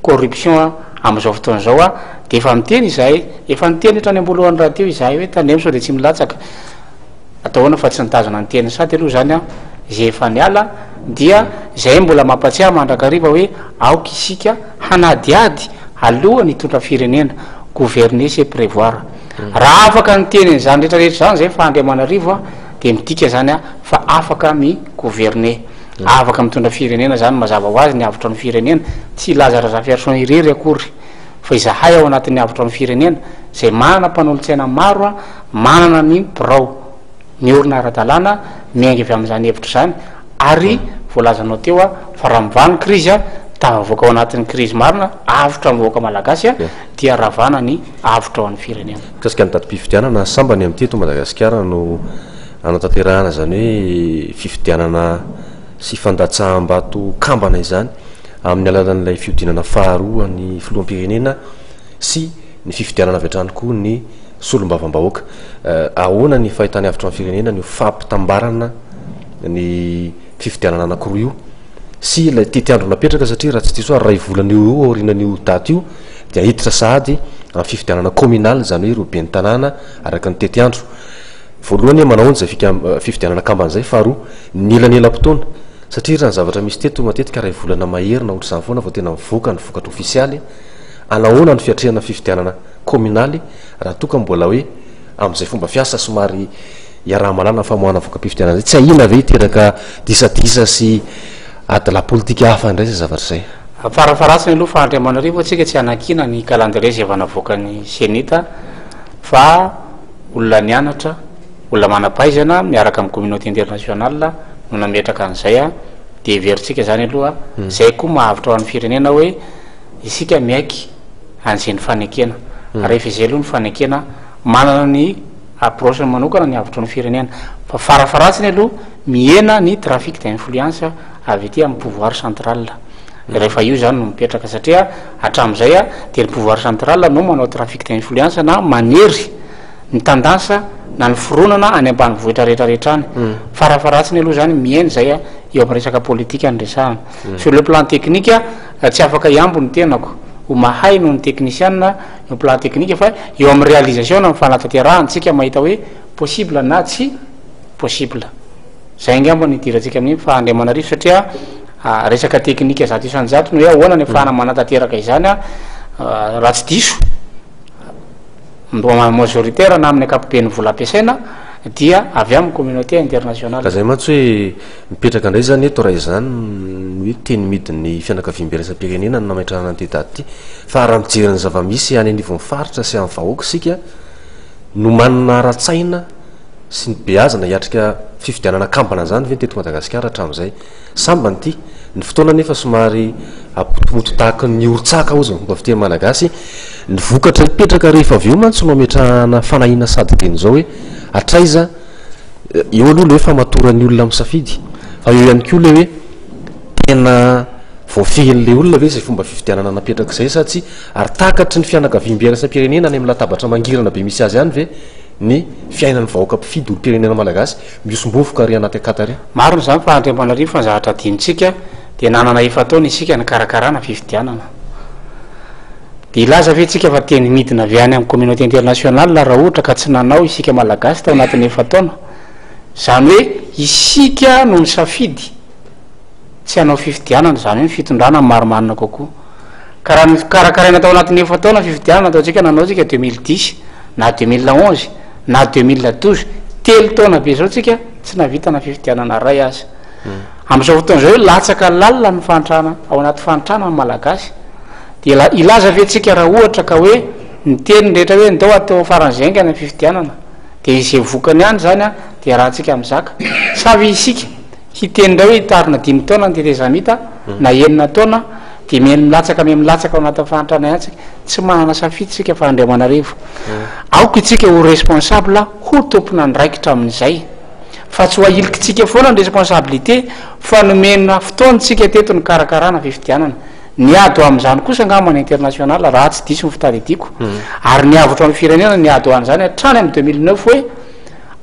corruption a am'izao fotoana zao a de efa miteny izahay efa niteny hatrany ambolohan'ny raha teo izahay hoe tandremo sao de tsy milatsaka ataoana fa tsy nitazana ny teny sady aloha zany a zay efa niala dia zay mbola mampatsiahy mandrakariva hoe aoka isika hanadiady aloha nitondra firenena gouverner c'est prévoir raha afaka nyteny zany rehetrarehetra zany zay fa Andriamanarivo a de midika zany a fa afaka mi gouverner afaka mitondra firenena zany mazava ho azy ny avitra ny firenena tsy laza razafiarson irery akory fa izahay ao anatin'ny avitra ny firenena zay manana mpanolo-tsaina maro a manana ny birao ny orina ara-dalàna miainga avy am'izany hevitra zany ary voalazanao teo a fa raha mivany crise a tavavoaka ao anatin'ny crise marina avitra mivoaka malagasy a dia ravana ny avitra ao an'ny firenena kasika ny tatim-pifidianana sambany am'ty eto Madagasikara no anatanterahana zany hoe fifidianana sy fandatsaham-bato kambana izany amin'ny alalan'ilay fiodinana faharoa ny filoham-pirenena sy ny fifidianana avy hatrany koa ny solombavam-bahoaka ahoana ny fahitany avitra ny firenena ny fampitambarana ny fifidianana anakiroa io sy lay tetiandro napetraka satria raha tsy diso a ray volana io aorinan'io daty io de ahiditra sahady amin'ny fifidianana communal zany hoe robeany tanàna araka ny tetiandro voalohany manao zay fifidianana kamban'zay faharoa nilanela-potoana satria raha ny zavatra misy teto matetika raha volana maherina ohatr' izany foana vao tena mivoaka ny vokatra ofisialy anahoana ny fiatrehana fifidianana communaly raha toka mbola hoe am'izay fomba fiasa somary iaraha malana famohana voka-pifidianana zay tsy ahina ve teraka disadisa sy adala politika hafa indray zay zavatra zay farafaratsiny aloha fa Andriamanarivo atsika tsy anakina ny calendrier zay vanavoakany senita fa olona nianatra olona manapaizana miaraka amin'ny communauté internationale no nametraka an'izay de veritsika zany aloha zay koa mahavitra ho an'ny firenena hoe isika miaiky an'izay ny fanekena rehefa izay aloha ny fanekena manana ny approche manokana ny avitro ny firenena fa farafaratsiny aloha miena ny trafic d'influence avy ety amin'ny pouvoir central rehefa io zany no mipetraka satria hatram'izay de ny pouvoir central no manao trafic d'influence na manery ny tendance na ny fironana any ambanivohitra rehetrarehetra any farafaratsiny aloha zany mieny zay eo amin'ny resaka politika ny resahana sur le plan technique tsy afaka iambo ny tenako ho mahay no ny technicienne eo plan technique fa eo amin'ny réalisation na mifanataterahanytsika mahita hoe possible na tsy possible zay ngamba ny diratsika amin'iny fa Andriamanarivo satria resaka technique zato isanjato no hoe ahoana ny afahana manatateraka izany raha tsy diso majoritaire na amin'ny akapoben'ny vola ampiasaina dia avy amin'ny communauté internationale ka zay mantsy hoe mipetraka indray zany eto raha izany hoe teny midiny fianakaviam-beresampirenena no namaitrahana ny tetady ty fa raha mijeriny zava-misy any anivon'ny faritra sy amin'ny vahoaka sika no manana ratsaina sy ny beazana hiatrika fifidianana kambana zany ve ny teto Madagasikara hatram'izay sambany ty ny fotoana nefa somary apotomoto tahaka ny oritsaka ao zany fomba fiteny malagasy ny vokatra mipetraka rehefa avy eo mantsy no ametrahana fanahina sadikeny zao hoe atraiza eo aloha le hoe famatorany olona misafidy fa eo ihany koa le hoe tena voafehin'le olona ve zay fomba fifidianana napetraka zay sa tsy ary takatry ny fianakaviam-beresampirenena any amin'ny latabatra mangirana be misy azy any ve ny fiainan'ny vahoaka mpifidy olo-pirenena malagasy miosombovoka ary anaty akatary marony zany fa Andriamanarivo fa zavatra dinitsika de nanana efa taona isika ny karakarana fifidianana de ilaza ve tsika fa teny midina avy any amin'ny communauté internationale raha ohatra ka tsy nanao isika malagasy tao anatin'ny efa taona zany hoe isika no misafidy tsy hanao fifidianana zany hoe ny fitondrana maromarina kokoa karaha ny karakaraina tao anatin'ny efa taona fifidianana ataotsika nanao tsika 2010 na 2011 na 2012 telo taona be zao tsika tsy navitana fifidianana ray azy amin'izao fotoana zao hoe latsaka lalina ny fantrana ao anaty fantrana ny malagasy de ilaza ve tsika raha ohatra ka hoe ny teny rehetra hoe ndao atao faran'zainga ny fifidianana de izay vokany any zany de raha tsika mizaka savy isika hiteny ndray hoe hitarina 5 taona ny tetezamita na 9 taona de milatsaka milatsaka ao anatin'ny fantrana ihany tsika tsy manana safidy tsika fa Andriamanarivo aoko itsika ho responsable ho tompona ndraikitra amin'izay fa tsy ho ahilikitsika foana ny responsabilité fa nomena fotoanytsika teto ny karakarana fifidianana niado amin'izany kosa ngamany international raha tsy diso ny fitadidiako ary niavotro amin'ny firenena niado an'izany hatrany amin'ny 2009 hoe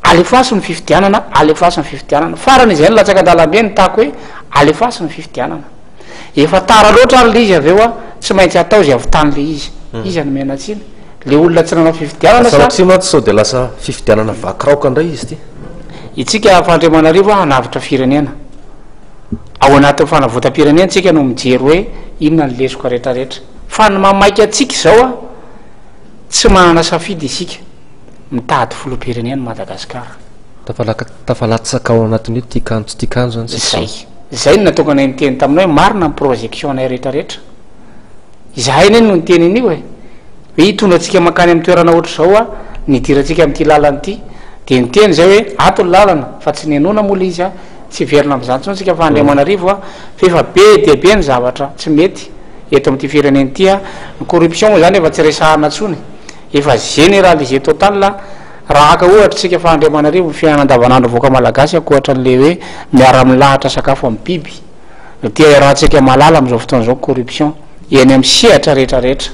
alefasy ny fifidianana alefasy ny fifidianana farany izay ny latsaka an-dalambe ny tako hoe alefasy ny fifidianana efa tara loatra ary le izy avy eo tsy maintsy atao zay avitany le izy any menatsiny le olona tsy nanao fifidianana satria mantsy sao de lasa fifidianana vakiraoka indray izy ty itsika fa Andriamanarivo hanavitra firenena ao anatin'ny fanavotam-pirenena tsika no mijery hoe inona ny lesoka rehetrarehetra fa ny mamaika atsika zao tsy manana safidy isika mitady filoham-pirenena Madagasikara tafalatsaka ao anatin'ny hoe tikanjo tsy tikanjo zany zay no natokana ny teny taminao hoe marina ny projection nay rehetrarehetra izahay neny no ny teny in'io hoe hitondra atsika makany amin'ny toerana ohatra zao nidiratsika amin'ity lalanyity de ny teny zay hoe ato ny lalana fa tsy nenona mola izy tsy verina am'izany tsony tsika fa Andriamanarivo fefa be de be ny zavatra tsy mety eto amin'ity firenena ity ny corruption moa zany efa tsy resahana tsony efa généralisé total raha aka ohatra tsika fa Andriamanarivo fiainana andavanandro voaka malagasy akohatra n'le hoe miara milahatra sakafo amin'ny biby dia raha tsika malala am'izao fotoana zao corruption eny amin'ny sehatra rehetrarehetra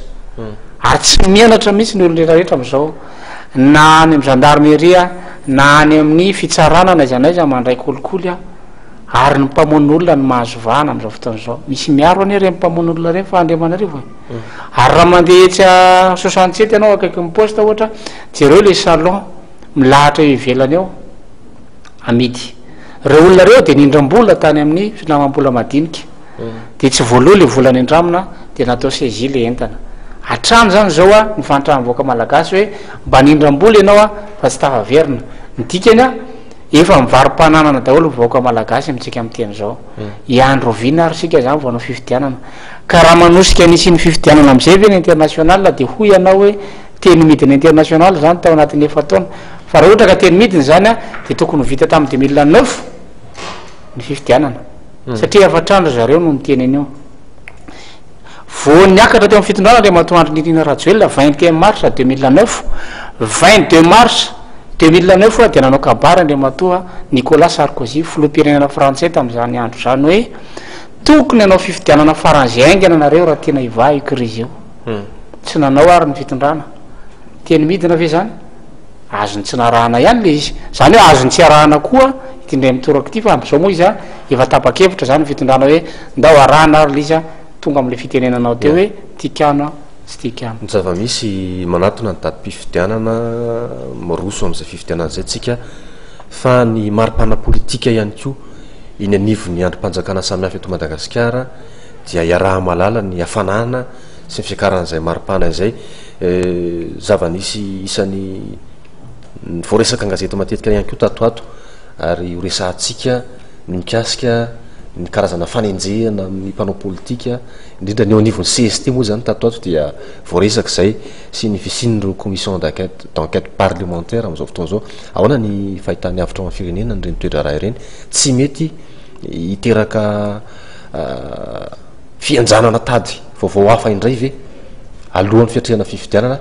ary tsy mianatra mihitsy ny olo rehetrarehetra am'izao na any amin'ny gendarmerie na any amin'ny fitsarana na izanaiza mandray kolikoly ary ny mpamon'olona ny mahazovahana am'izao fotoana zao misy miaro any reny mpamon'olona reny fa Andriamanarivo ary raha mandeha etsy 67 ianao akaiky ny poste ohatra jereo le salon milahatra eo ivelany eo amidy reo olona reo de nindram-bola tany amin'ny finamam-bola madinika de tsy voaloha le volany andramona de natao saisie le entana atrano zany zao a nyfantrahavoaka malagasy hoe mba nindram-bola ianao a fa tsy tafaverina nydikany a efa mivarim-pananana daholo vaoaka malagasy amitsika am'teny zao iandro vina ary sika zany voanao fifidianana ka raha manosika nisy ny fifidianana am'izay ve ny international de ho ianao hoe teny midiny international zany tao anatin'ny efataona fa raha ohatra ka teny midiny zany a de tokony vita tamy 2009 ny fifidianana satria efatrandro zareo no nyteny an'io vo niakatra teo am'ny fitondrana le matoandro nirina rajoelona 21 mars 2009 22 mars 2009 de nanao kabara ndre matoa Nicolas Sarkozy filoham-pirenena frantsay tam'izany andro zany hoe tokony anao fifidianana faranzay aingana nareo raha tena iva io krizy io tsy nanao ary ny fitondrana teny midina ve zany azony tsy narahana ihany le izy zany hoe azony tsy arahana koa itindray mitoraka ty fa am'izao moa izy a efa tapakevitra zany fitondrana hoe ndao arahana ary le izy a tonga am'le fitenenanao teo hoe tikana sy tikana ny zava-misy manatona ny tady-pifidianana maroso am'izay fifidianana zay tsika fa ny maripana politika ihany ko iny anivo ny androm-panjakana samihafa eto Madagasikara dia iaraha malala ny hafanana sy ny fiakaran'izay maripana izay zava-nisy isany voaresaka angazety matetika ihany ko tatoato ary horesahatsika ny mikasika ny karazana fanenjehana amin'ny mpanao politika indrindra ny eo anivony CST moa zany tatoato dia voaresaka zay sy ny fisin'ireo commission d'enquête parlementaire am'izao fotoana zao ahoana ny fahitany avitra amin'ny firenena nyreny toedra raha ireny tsy mety hiteraka fianjanana tady vaovao hafa indray ve alohan'ny fiatrehana fifidianana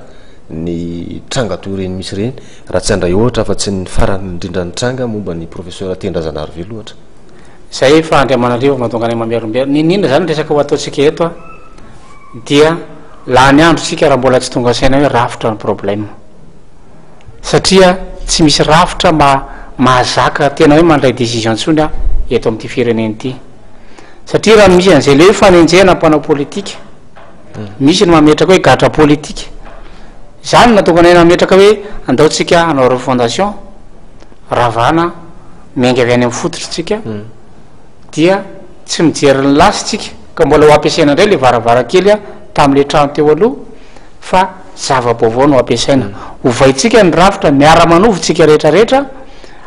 ny tranga toy ireny misy reny raha tsy andray ohatra fa tsy ny farany indrindra ny tranga momba ny professeur Tendrazanaro ve loatra zay fa Andriamanarivo mahatonga anay mamerombero ninindra zany resaka ho ataotsika eto a dia laha ny andro tsika raha mbola tsy tonga saina hoe rafitra ny problème satria tsy misy rafitra mahazaka tena hoe mandray décision ntsony a eto am'ty fireneny ity satria raha misy an'izay le hoe fanenjehana mpanao politika misy ny mametraka hoe gatra politika zany natonga anay nametraka hoe andaotsika anao refondation ravana miainga avy any amin'ny fototritsika dia tsy mijery ny lasitsika ka mbola ho ampiasaina indray le varavarakely a tam'le trano teo aloha fa zava-baovao no ampiasaina hovaitsika ny rafitra miara-manovotsika rehetrarehetra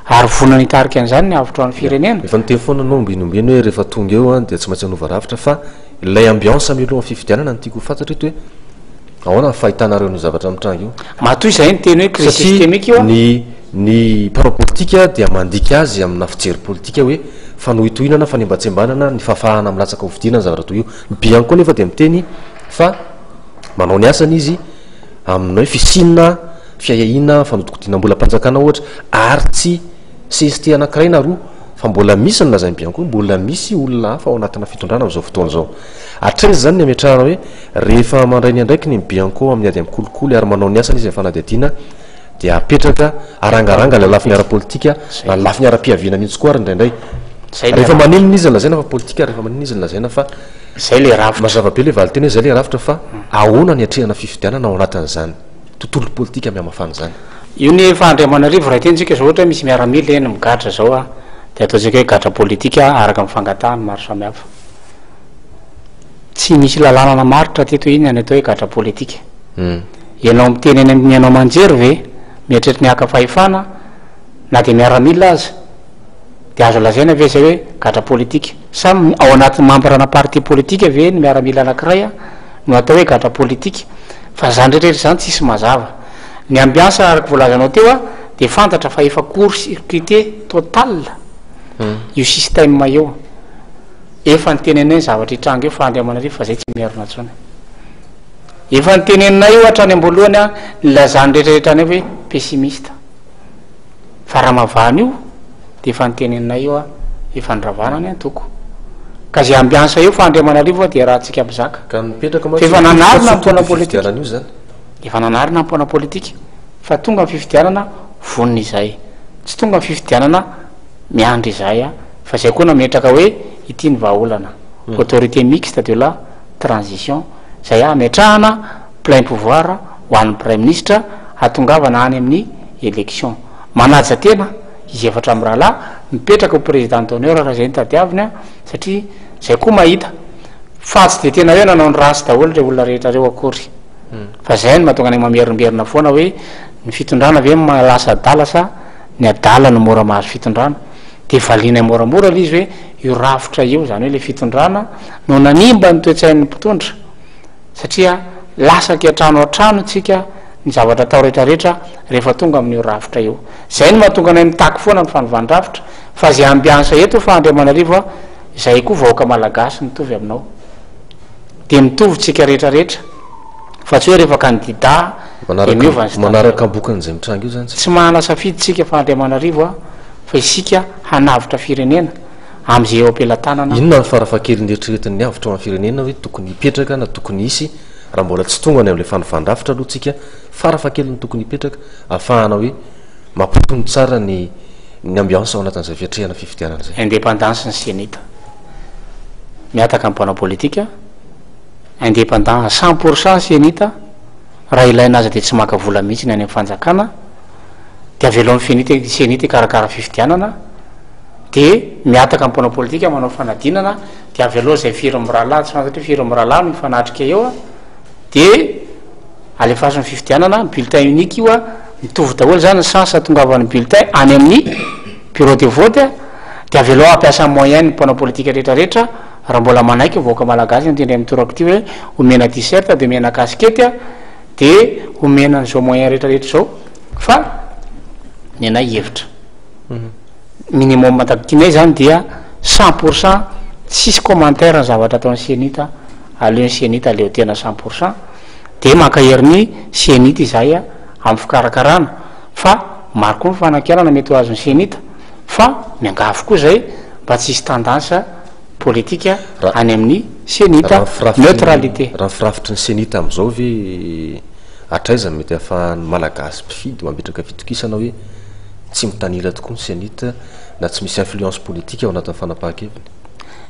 ary vonany hitarika an'izany ny avitra ny firenena efa niteny foana anao mbinombeny hoe rehefa tonga eo a dia tsy maintsy hanova rafitra fa ilay ambiance mialohan'ny fifidianana ny tiako ho fantatry eto hoe ahoana ny fahitanareo ny zavatra ami'tranga io matoy zay ny teny hoe crise systémique io ny parao politika dia mandika azy amina fijery politika hoe fanohitohinana fanembatsembanana ny fafahana amlatsaka hovidinana zavatra toy io biany koa nefa dia miteny fa manao ny asany izy amina hoe fisinina fiahahina fanodikotinam-bola mpanjakana ohatra ary tsy CST anankiray na roa fa mbola misy ny lazany biany koa mbola misy olona hafa ao anatina fitondrana am'izao fotoana zao atreza zany ny ametrahana hoe rehefa mandray ny andraiky ny bianco amin'ny ady amin'ny kolikoly ary manao ny asany izy fanadihadiana dia apetraka arangaranga la lafiny ara-politika na lafiny ara-piaviana mihitsy koa ary indraindray rehefa maninona izy ny lazaina fa politika rehefa maninona izy ny lazaina fa zay le rafitra mazava-be le valiteny hoe zay le rafitra fa ahoana ny atrehana fifidianana ao anatin'izany tontolo politika miamafana zany io ny fa Andriamanarivo raha tentsika zao ohatra misy miaramila eny migatra zao a de ataotsika hoe gatra politika araka mifangatahany maro samihafa tsy misy lalànana maritra teto iny any atao hoe gatra politika ianao miteny eny amin'ny anao manjery ve miatretra ny aka fahefana na de miaramila aza de azo lazaina ve zay hoe gatra politika sa ao anatin'ny mamparana parti politika ve ny miaramila anankiray a no atao hoe gatra politika fa zany rehetrrehetra zany tsisy mazava ny ambiansa araky voalazanao teo a de fantatra fa efa court circuité total io système io efa nytenenay zavatra hitranga io fa Andriamanarivo fa zay tsy miarona tsony efa nytenenay io hatrany amboalohany a nylazany rehetrarehetra any hoe pessimiste fa raha mavana io de efa nytenenay io a efa nyravanany antoko ka zay ambiansa io fa Andriamanarivo dia raha tsika mizaka ka mipetraka efa nanarina mpona politika io zany efa nanarina mpona politika fa tonga amin'ny fifidianana vonina izay tsy tonga amin'ny fifidianana miandry izay a fa zay koa nametraka hoe ity ny vahaolana autorité mixte de la transition zay ametrahana plein pouvoir ho an'ny prime ministre atongavana any amin'ny élection manaja tena izy efatra am'y rahalahy mipetraka ho président d'honneur raha zay ny tadiaviny a satria zay koa mahita fa tsy de tena hoe nanao ny rasy daholo re olona rehetra reo akory fa zay ny mahatonga any mamerimberina foana hoe ny fitondrana ave malasa adala sa ny adala no mora mahazo fitondrana de valina moramora l izy hoe io rafitra io zany hoe le fitondrana no nanimba ny toetsain'ny mpitondra satria lasaky atrano atrano tsika ny zavatra atao rehetrarehetra rehefa tonga amin'io rafitra io zay ny mahatonga anay mitaky foana ny fanovany-drafitra fa zay ambiansa eto fa Andriamanarivo a zay koa vahoaka malagasy mitovy aminao de mitovy tsika rehetrarehetra fa tsy hoe rehefa kandida manaraka bokan'izay mitrango io zany tsy mahana safidy tsika fa Andriamanarivo a fa isika hanavitra firenena am'izay eo am-pelatanana inona ny farafakely nderitreretiny ny avitra ao amin'ny firenena hoe tokony hipetraka na tokony hisy raha mbola tsy tonga any am'le fanovany-drafitra aloha tsika farafakely ny tokony hipetraka ahafahana hoe mampitony tsara ny ambiance ao anatin'izay fiatrehana fifidianana zay indépendance ny sianita miataka amin'ny pana politika indépendant 100% sianita raha ilaina azy de tsy maka vola mihitsy ny any amin'ny fanjakana de avelo amin'ny finita sianita ikarakara fifidianana de miataka amin'ny pana politika manao fanadinana de avelo zay firy mirahalahy tsy fantatry firy mirahalahy no ifanatrika eo a de alefaso ny fifidianana bulletin unique io a mitovy daholo zany ny sansa tongavan'ny bulletin any amin'ny bureau de vote de avelo ampiasa moyen ny pana politika rehetrarehetra raha mbola manaiky voaka malagasy nytendry amin'ny torako ty hoe omena t-shirt de omena kaskety a de omena n'izao moyen rehetrarehetra zao fa ny anay hevitra minimum matadikinay zany dia 100% tsisy commentaire ny zavatra ataon'ny sianita aleo ny sianita aleo tena 100% de makaheriny sianita izay a amin'ny fikarakarana fa maro koa ny fanakianana mety ho azony sianita fa miangafo koa zay mba tsisy tendance politika any amin'ny sianita neutralité raha firafitry ny sianita am'izao ve atraizany mety ahafahany malagasy mpifidy mambetraka fitokisana hoe tsy mitanila tokoa ny sianita na tsy misy influence politique ao anatin'ny fanapahan-keviny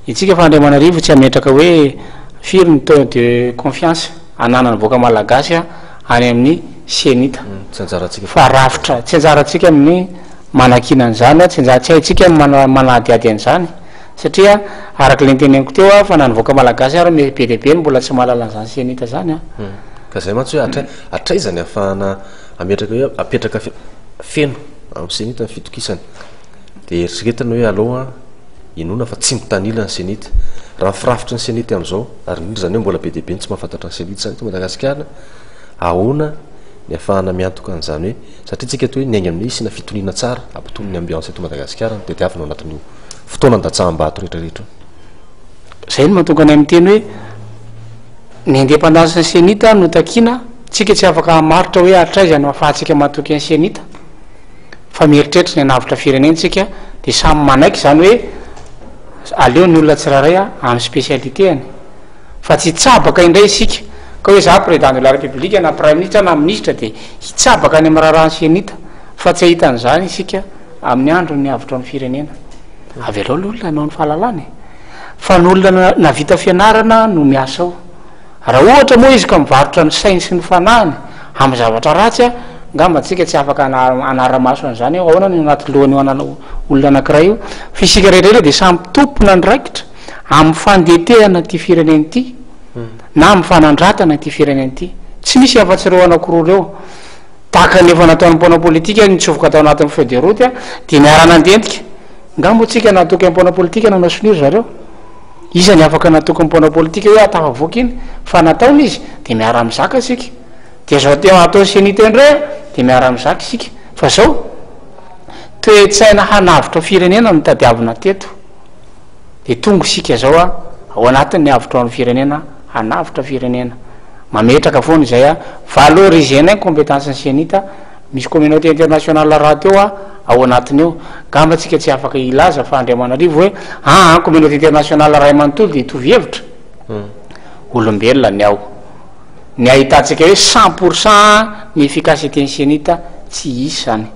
itsika fa Andriamanarivo tsy ametraka hoe firy ny taux de confiance ananany voaka malagasy a any amin'ny sianita tsy anjaratsika fa rafitra tsy anjaratsika amin'ny manakinan'zany a tsy haitsika manadiady an'zany satria araky le nteneniko teo a fa na nyvoaka malagasy ary me be deabe ny mbola tsy mahalala an'zany sianita zany a ka zay mantsy hoe atraizany ahafahana ametraka hoe apetraka feno amin'ny sianita ny fitokisany de eritreretina hoe aloha inona fa tsy mitanila ny sianita raha firafitry ny sianita am'izao ary indrindra zany hoe mbola be deabe ny tsy mahafantatra ny sianita zany to Madagasikara ahona ny ahafahana miantoka an'izany hoe satria tsika to hoe ny aigny amin'y isina fitoniana tsara ampitony ny ambiance eto Madagasikara de diavina ao anatin'io fotoana ny datsahambato rehetrarehetra zay ny mahatonga anay miteny hoe ny indépendance ny sianita no takina tsika tsy afaka hamaritra hoe atraizany mahafahatsika mahatoky ny sianita fa mieritreritra ny anavitra firenena tsika de samy manaiky zany hoe aleo ny olona tsiraray a amin'ny spécialité any fa tsy hitsabaka indray isika ka hoe za président de la république na prime ministre na ministre de hitsabaka any amin'ny raharaha ny sianita fa tsy ahitan'zany isika amin'ny andro ny avitra ny firenena avelao ny olona anao ny fahalalany fa ny olona na vita fianarana no miasa ao raha ohatra moa izy ka mivarotra ny sainy sy ny fanahiny amin'ny zavatra ratsy a ngambatsika tsy afaka anara-maso an'zany ahoana ny anaty lohany olona anakiray io fa isika rehetrarehetra de samy tompona ny raikitra amin'ny fandetehana ty fireneny ty na amin'ny fanandratana ty fireneny ty tsy misy afa-tsy reo anakoroa reo tahaka nefa nataon'ny mpona politika nitsofoka atao anatin'ny feu de route a de miarana andentika ngambo tsika natoky mpona politika nanao siniro zareo isany afaka natoky mpona politika hoe atafavoaka iny fa nataony izy de miara am'zaka sika de zao te atao sianita indray de miara am'zaka isika fa zao toe-tsaina hanavitra firenena mitadiavina teto de tonga isika zao a ao anatin'ny avitra ao amin'ny firenena hanavitra firenena mametraka foana izay a valoriser compétence ny sianita misy communauté internationale raha teo a ao anatiny eo gamba tsika tsy afaka ilaza fa Andriamanarivo hoe communauté internationale ray manontolo de hitovy hevitra olombelona ny ao ny ahitantsika hoe 100% ny efficacité ny sianita tsy isy zany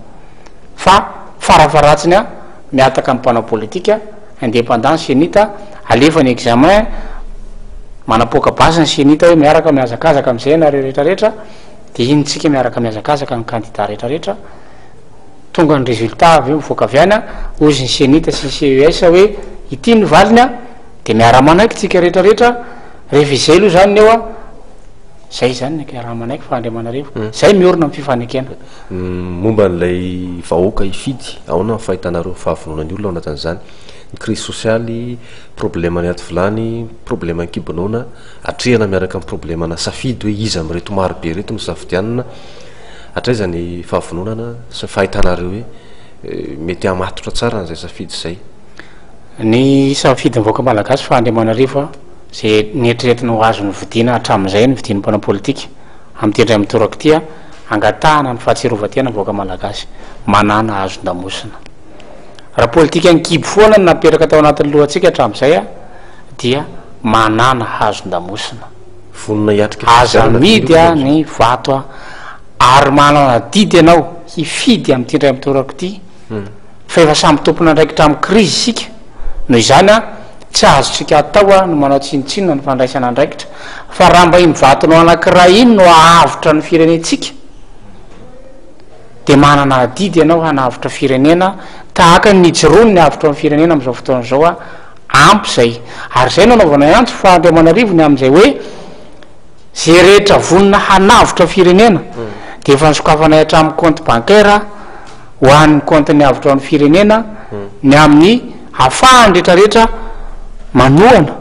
fa farafaratsiny a miataka amin'ny mpanao politika indépendance sianita alefa ny examen manapoka basy ny sianita hoe miaraka miazakazaka am'zay na rehetrarehetra de iny tsika miaraka miazakazaka ny candidat rehetrarehetra tonga ny résultat avy eo mivoaka avy any a ozy ny senita sy ny ces hoe ity ny valiny a de miara-manaiky tsika rehetrarehetra rehefa izay aloha zany ny eo a zay zany nyara-manaiky fa Andriamanarivo zay miorina amin'ny fifanekena. Momba n'ilay vahoaka ifidy aona ny fahitanareo fahavononany olona ao anatin'izany ny crise socialy problème ny aty vilany problème ny kibonona atrehana miaraka amin'ny problème na safidy hoe izy am'reto maro be reto no safidianina atraiza ny fahavononana sy fahitanareo hoe mety hamatotra tsara n'izay safidy zay. Ny safidy mivoaka malagasy fa Andriamanarivo zay nieritreretina ho azo ny vidina hatramin'izay ny vidin'ny mpana politika amin'ny tendray mitoraka tia angatahana ny fahatserovatena mivoaka malagasy manana azon-damosina raha politika ny kibo foana ny naperaka tao anatin'ny lohantsika hatramin'izay a dia manana hazon-damosina vonona hiatrika aza midy a ny vato a ary manana didy ianao hifidy amin'ny tendray mitoraka ty fa efa samby tompona ndraikitra amin'ny krizy sika noho izany a tsy azotsika atao a no manao tsinotsinona ny fandraisana andraikitra fa raha mba iny vatonao anankiray iny no ahavotra ny firenentsika de manana didy ianao hanavotra firenena tahaka ny jirony ny avotra amin'ny firenena am'izao fotoana zao a ampy zay ary zay no anaovana antso fa Andriamanarivo ny am'izay hoe zay rehetra vonona hanavotra firenena de efa nisokafanay hatramin'ny compte bancaire ho an'ny compte ny avotra amin'ny firenena ny amin'ny afahany rehetrarehetra manohana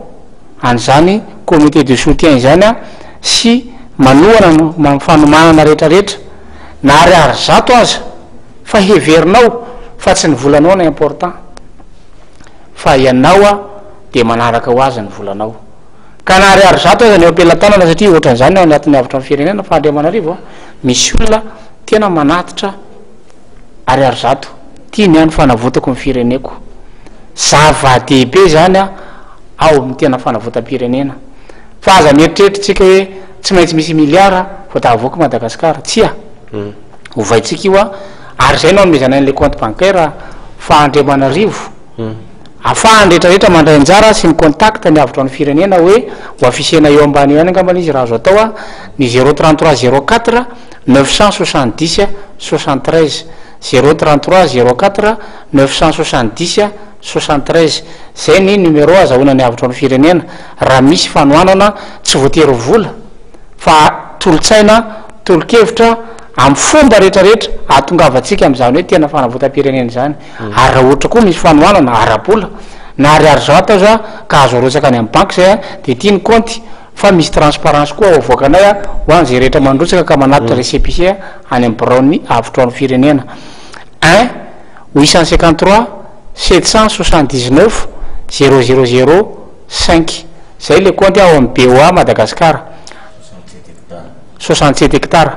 an'izany comité de soutien zany a sy manohana no fanomanana rehetrarehetra na ariary zato aza fa heverinao fa tsy ny volanao na important fa ianao a de manaraka ho azy ny volanao ka na ariary zato aza ny eo ampelantanana satria ohatran'izany anatin'ny avitra amin'ny firenena fa Andriamanarivo a misy olona tena manatitra ariary zato tia ny any fanavotako ny fireneko zava-dehibe zany a ao amin'ny tena fanavotam-pirenena fa aza mieritreritritsika hoe tsy maintsy misy miliara vo tahavoaka Madagasikara tsia hovaitsika io a ary zay no amezana n'le compte bancaire fa Andriamanarivo afahany rehetrarehetra mandray anjara sy ny contact ny avitra ny firenena hoe ho afisena eo ambany eo any angambana izy raha azo atao a ny 033 04 970 73 033 04 970 73 zay ny numéro azahoana ny avitra ny firenena raha misy fanoanana tsy voatery vola fa tolotsaina tolokevitra amin'ny fomba rehetrarehetra atongavatsika am'izany hoe tena fanavotam-pirenena zany ary raha ohatra koa misy fanoanana arabola na ariary zato za ka azo arotsaka any amin'ny banky zay a de tia ny compte fa misy transparence koa ao avoakanay a ho an'izay rehetra mandrotsaka ka manatitra récépissé any amin'ny braony avitra ny firenena 1 853 779 000 5 zay le compte ao amin'ny BOA Madagasikara 67 hectares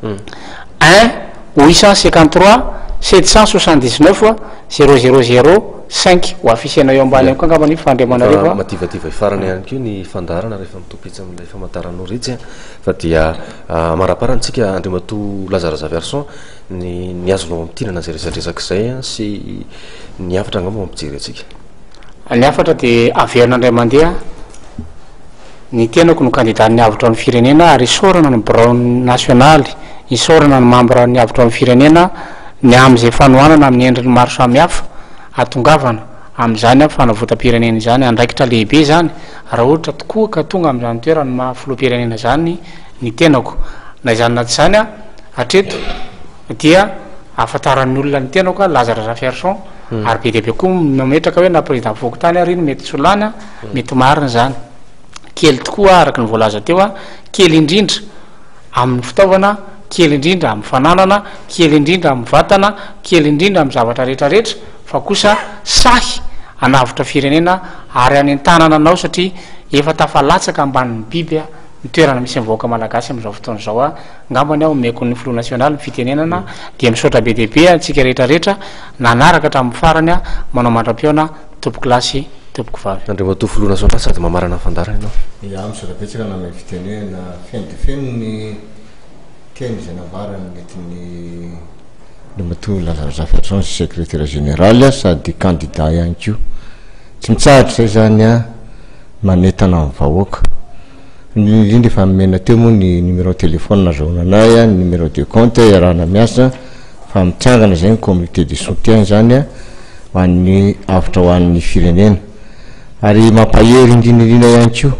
1 853 779 000 5 ho afisena eo ambany ko angambany fa Andriamanarivo mativativa ifarany ihany ko ny fandarana rehefa mitopitsy amin'ilay famantaranao ritsy fa dia maraparantsika Andriamatoa Lazara Verson ny azonao amtinana zay resadresaka zay sy ny afatra angamba mampijery atsika ny afatra de averinandray mandeha ny tenako no candidat ny avitra ny firenena ary isorana ny braon nationaly isorana ny membre ny avitra ny firenena ny am'izay fanoanana amin'ny endriny maro samihafa atongavana am'izany a fanavotam-pirenena zany andraikitra lehibe zany raha ohatra tokoa ka tonga am'izany toerany mahafilo-pirenena zany ny tenako na izany naty zany a hatreto dia afantaran'ny olona ny tenako a Lazara Verson ary be dehibe koa mametraka hoe na président vokotany ary iny mety solana mety marina zany kely tokoa araky ny voalaza teo a kely indrindra amin'ny fitaovana kely indrindra amin'ny fananana kely indrindra amin'ny vatana kely indrindra amin'ny zavatra rehetrarehetra fa kosa sahy anavitra firenena ary any an-tanana anao satria efa tafalatsaka ambanin'ny biby a ny toerana misy mivoaka malagasy am'izao fotoana zao a ngambany aho meko ny filo nasionaly ny fitenenana dia misaotra be dehibe atsika rehetrarehetra nanaraka hatramin'ny farany a manao mandram-piona tompoko lasy tompoko vavy Andriamatoa filo nasionaly sady mamarana fandarana ianao ia misaotra betsaka name fitenena feno de feno ny teny zay navarany metiny Andriamatoa Lazara Verson sy secrétaire général sady candidat ihany ko tsy mitsahatra zay zany a manetana amin'ny vahoaka indrindra efa mena teo moa ny numéro téléphone azahoananay a ny numéro de compte iarahana miasa fa mitsangana zay ny comité de soutien zany a hoan'ny avitra hoan'ny firenena ary mampahery indrindraindrindra ihany ko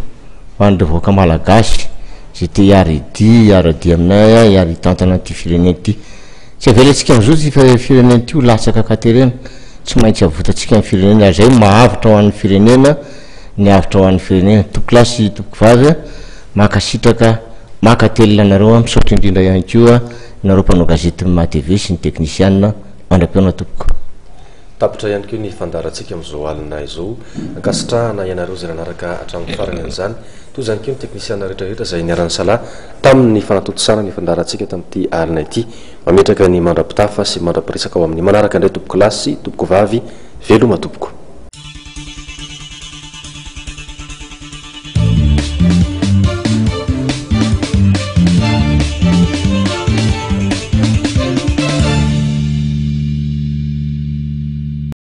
hoan'ny revoaka malagasy zay te hiaridi aminay hiary tantana ty firenena ty tsy avelantsika am'izao ty firenena ty ho latsaka katerena tsy maintsy avotatsika amin'ny firenena zay mahavitra ho an'ny firenena ny avitra ho an'ny firenena tokolasy topokivavy makasitraka makatelina nareo misaotra indrindra ihany koa nareo mpanao gazety matv sy ny teknisianina mandram-peona tompoko tapitra ihany keo ny fandarantsika am'izao alina izao akasitrahana ianareo zay nanaraka hatramin'ny farany an'izany toy zany keo ny teknisiana rehetrarehetra zay niarany sala tamin'ny fanatotosana ny fandarantsika tamin'ity alina ity mametraka ny mandra-pitafa sy mandra-piresaka ao amin'ny manaraka indray tompoko lasy tompoko vavy veloma tompoko